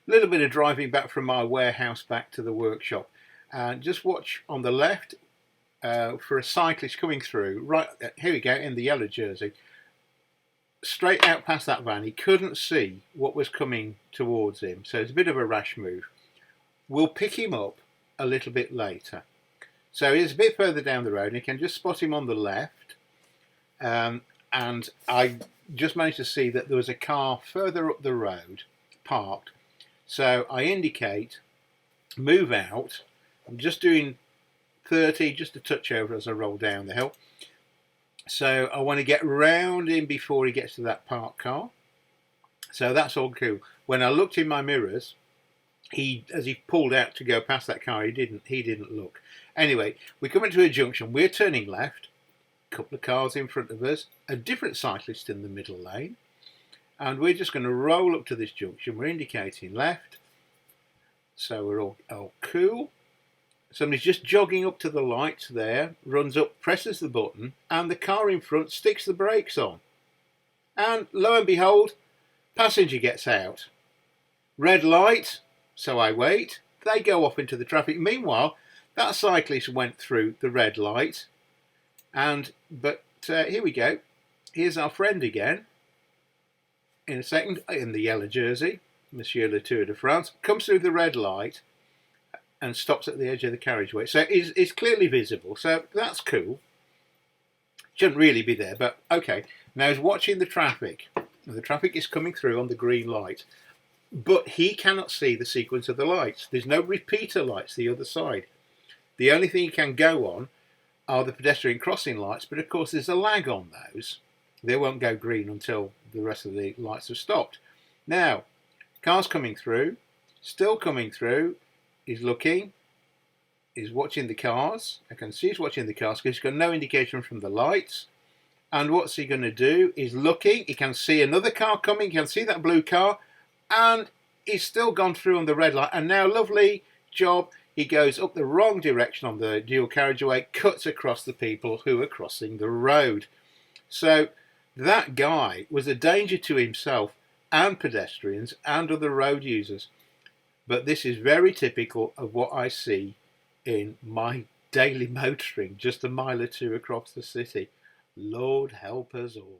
A little bit of driving back from my warehouse back to the workshop, and just watch on the left for a cyclist coming through. Right, here we go, in the yellow jersey. Straight out past that van, he couldn't see what was coming towards him, so it's a bit of a rash move. We'll pick him up a little bit later. So he's a bit further down the road, and you can just spot him on the left. And I just managed to see that there was a car further up the road, parked. So I indicate, move out. I'm just doing 30, just a touch over as I roll down the hill. So I want to get round him before he gets to that parked car. So that's all cool. When I looked in my mirrors, as he pulled out to go past that car, he didn't look. Anyway, we come into a junction. We're turning left. A couple of cars in front of us. A different cyclist in the middle lane. And we're just going to roll up to this junction. We're indicating left. So we're all cool. Somebody's just jogging up to the lights there, runs up, presses the button, and the car in front sticks the brakes on. And lo and behold, passenger gets out. Red light, so I wait. They go off into the traffic. Meanwhile, that cyclist went through the red light. But here we go. Here's our friend again. In a second, in the yellow jersey, Monsieur Le Tour de France, comes through the red light and stops at the edge of the carriageway. So it's clearly visible. So that's cool. Shouldn't really be there, but okay. Now he's watching the traffic. The traffic is coming through on the green light, but he cannot see the sequence of the lights. There's no repeater lights the other side. The only thing he can go on are the pedestrian crossing lights, but of course there's a lag on those. They won't go green until the rest of the lights have stopped. Now, car's coming through, still coming through. He's looking, he's watching the cars. I can see he's watching the cars because he's got no indication from the lights. And what's he going to do? He's looking, he can see another car coming, he can see that blue car, and he's still gone through on the red light. And now, lovely job, he goes up the wrong direction on the dual carriageway, cuts across the people who are crossing the road. So that guy was a danger to himself and pedestrians and other road users. But this is very typical of what I see in my daily motoring, just a mile or two across the city. Lord help us all.